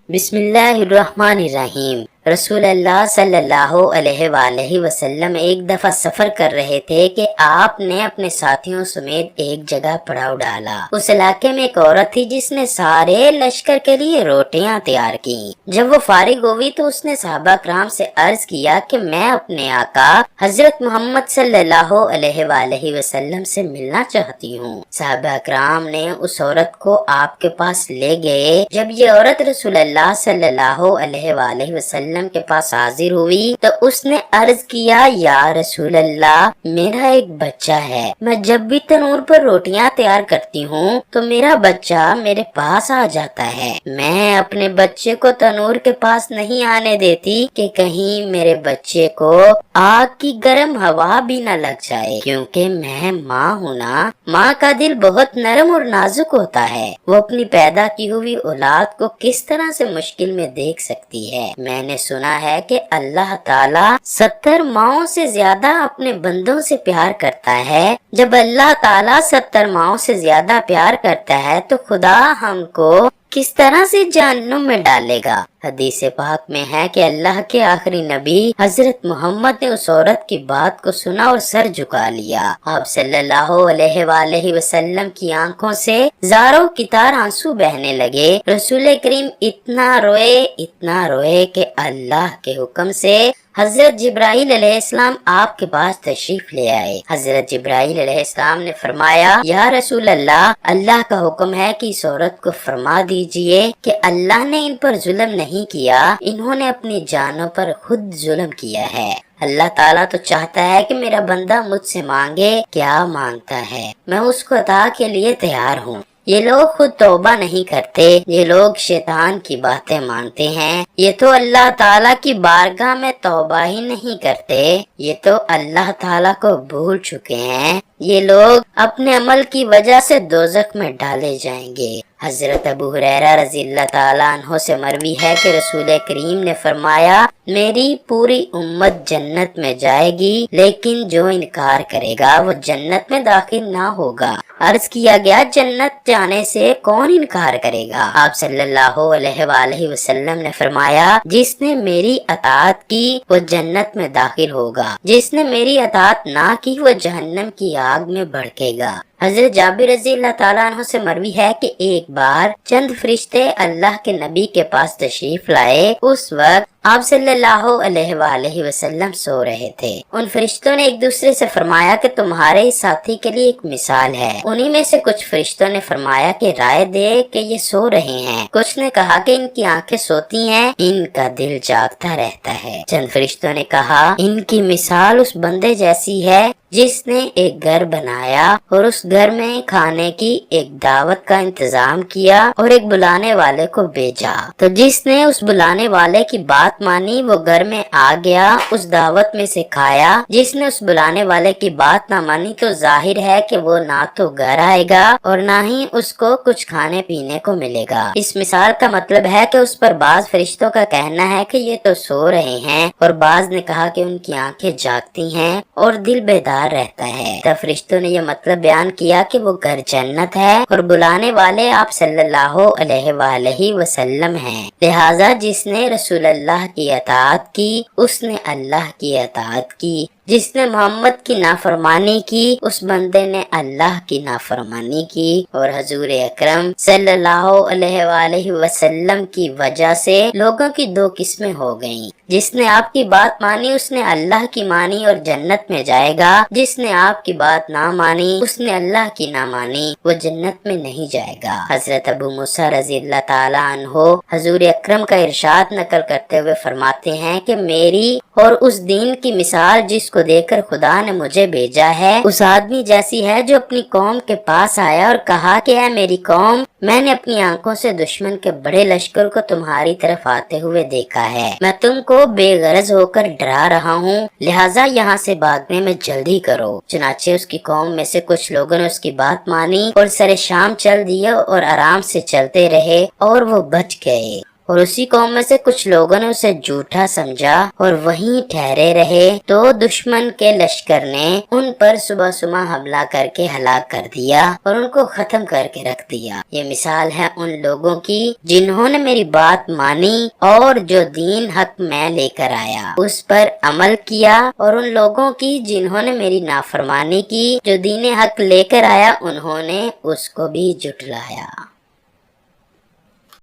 بسم اللہ الرحمن الرحیم۔ رسول اللہ صلی اللہ علیہ وآلہ وسلم ایک دفعہ سفر کر رہے تھے کہ آپ نے اپنے ساتھیوں سمیت ایک جگہ پڑاؤ ڈالا۔ اس علاقے میں ایک عورت تھی جس نے سارے لشکر کے لیے روٹیاں تیار کی۔ جب وہ فارغ ہوئی تو اس نے صحابہ کرام سے عرض کیا کہ میں اپنے آقا حضرت محمد صلی اللہ علیہ وآلہ وسلم سے ملنا چاہتی ہوں۔ صحابہ کرام نے اس عورت کو آپ کے پاس لے گئے۔ جب یہ عورت رسول اللہ صلی اللہ علیہ وآلہ وسلم کے پاس حاضر ہوئی تو اس نے عرض کیا، یا رسول اللہ، میرا ایک بچہ ہے۔ میں جب بھی تنور پر روٹیاں تیار کرتی ہوں تو میرا بچہ میرے پاس آ جاتا ہے۔ میں اپنے بچے کو تنور کے پاس نہیں آنے دیتی کہ کہیں میرے بچے کو آگ کی گرم ہوا بھی نہ لگ جائے، کیونکہ میں ماں ہوں نا۔ ماں کا دل بہت نرم اور نازک ہوتا ہے، وہ اپنی پیدا کی ہوئی اولاد کو کس طرح سے مشکل میں دیکھ سکتی ہے۔ میں نے سنا ہے کہ اللہ تعالیٰ 70 ماؤں سے زیادہ اپنے بندوں سے پیار کرتا ہے۔ جب اللہ تعالیٰ 70 ماؤں سے زیادہ پیار کرتا ہے تو خدا ہم کو کس طرح سے جہنم میں ڈالے گا۔ حدیث پاک میں ہے کہ اللہ کے آخری نبی حضرت محمد نے اس عورت کی بات کو سنا اور سر جھکا لیا۔ آپ صلی اللہ علیہ وآلہ وسلم کی آنکھوں سے زاروں کی طرح آنسو بہنے لگے۔ رسول کریم اتنا روئے کہ اللہ کے حکم سے حضرت جبرائیل علیہ السلام آپ کے پاس تشریف لے آئے۔ حضرت جبرائیل علیہ السلام نے فرمایا، یا رسول اللہ، اللہ کا حکم ہے کہ اس عورت کو فرما دیجئے کہ اللہ نے ان پر ظلم نہیں کیا، انہوں نے اپنی جانوں پر خود ظلم کیا ہے۔ اللہ تعالیٰ تو چاہتا ہے کہ میرا بندہ مجھ سے مانگے، کیا مانگتا ہے میں اس کو عطا کے لیے تیار ہوں۔ یہ لوگ خود توبہ نہیں کرتے، یہ لوگ شیطان کی باتیں مانتے ہیں، یہ تو اللہ تعالیٰ کی بارگاہ میں توبہ ہی نہیں کرتے، یہ تو اللہ تعالیٰ کو بھول چکے ہیں۔ یہ لوگ اپنے عمل کی وجہ سے دوزخ میں ڈالے جائیں گے۔ حضرت ابو ہریرہ رضی اللہ تعالیٰ عنہ سے مروی ہے کہ رسول کریم نے فرمایا، میری پوری امت جنت میں جائے گی، لیکن جو انکار کرے گا وہ جنت میں داخل نہ ہوگا۔ عرض کیا گیا، جنت جانے سے کون انکار کرے گا؟ آپ صلی اللہ علیہ وآلہ وسلم نے فرمایا، جس نے میری اطاعت کی وہ جنت میں داخل ہوگا، جس نے میری اطاعت نہ کی وہ جہنم کی آگ میں بھڑکے گا۔ حضرت جابر رضی اللہ تعالیٰ عنہ سے مروی ہے کہ ایک بار چند فرشتے اللہ کے نبی کے پاس تشریف لائے۔ اس وقت آپ صلی اللہ علیہ وآلہ وسلم سو رہے تھے۔ ان فرشتوں نے ایک دوسرے سے فرمایا کہ تمہارے ساتھی کے لیے ایک مثال ہے۔ انہی میں سے کچھ فرشتوں نے فرمایا کہ رائے دے کہ یہ سو رہے ہیں۔ کچھ نے کہا کہ ان کی آنکھیں سوتی ہیں، ان کا دل جاگتا رہتا ہے۔ چند فرشتوں نے کہا، ان کی مثال اس بندے جیسی ہے جس نے ایک گھر بنایا اور اس گھر میں کھانے کی ایک دعوت کا انتظام کیا اور ایک بلانے والے کو بھیجا، تو جس نے اس بلانے والے کی بات مانی وہ گھر میں آ گیا، اس دعوت میں سے کھایا۔ جس نے اس بلانے والے کی بات نہ مانی تو ظاہر ہے کہ وہ نہ تو گھر آئے گا اور نہ ہی اس کو کچھ کھانے پینے کو ملے گا۔ اس مثال کا مطلب ہے کہ اس پر بعض فرشتوں کا کہنا ہے کہ یہ تو سو رہے ہیں، اور بعض نے کہا کہ ان کی آنکھیں جاگتی ہیں اور دل بیدار رہتا ہے۔ تب فرشتوں نے یہ مطلب بیان کیا کہ وہ گھر جنت ہے اور بلانے والے آپ صلی اللہ علیہ وآلہ وسلم ہیں، لہذا جس نے رسول اللہ کی اطاعت کی اس نے اللہ کی اطاعت کی، جس نے محمد کی نافرمانی کی اس بندے نے اللہ کی نافرمانی کی۔ اور حضور اکرم صلی اللہ علیہ وآلہ وسلم کی وجہ سے لوگوں کی دو قسمیں ہو گئیں، جس نے آپ کی بات مانی اس نے اللہ کی مانی اور جنت میں جائے گا، جس نے آپ کی بات نہ مانی اس نے اللہ کی نہ مانی، وہ جنت میں نہیں جائے گا۔ حضرت ابو موسیٰ رضی اللہ تعالیٰ عنہ حضور اکرم کا ارشاد نقل کرتے ہوئے فرماتے ہیں کہ میری اور اس دین کی مثال جس کو دے کر خدا نے مجھے بھیجا ہے اس آدمی جیسی ہے جو اپنی قوم کے پاس آیا اور کہا کہ اے میری قوم، میں نے اپنی آنکھوں سے دشمن کے بڑے لشکر کو تمہاری طرف آتے ہوئے دیکھا ہے، میں تم کو بے غرض ہو کر ڈرا رہا ہوں، لہٰذا یہاں سے بھاگنے میں جلدی کرو۔ چنانچہ اس کی قوم میں سے کچھ لوگوں نے اس کی بات مانی اور سر شام چل دیے اور آرام سے چلتے رہے اور وہ بچ گئے، اور اسی قوم میں سے کچھ لوگوں نے اسے جھوٹا سمجھا اور وہیں ٹھہرے رہے تو دشمن کے لشکر نے ان پر صبح صبح حملہ کر کے ہلاک کر دیا اور ان کو ختم کر کے رکھ دیا۔ یہ مثال ہے ان لوگوں کی جنہوں نے میری بات مانی اور جو دین حق میں لے کر آیا اس پر عمل کیا، اور ان لوگوں کی جنہوں نے میری نافرمانی کی، جو دین حق لے کر آیا انہوں نے اس کو بھی جھٹلایا۔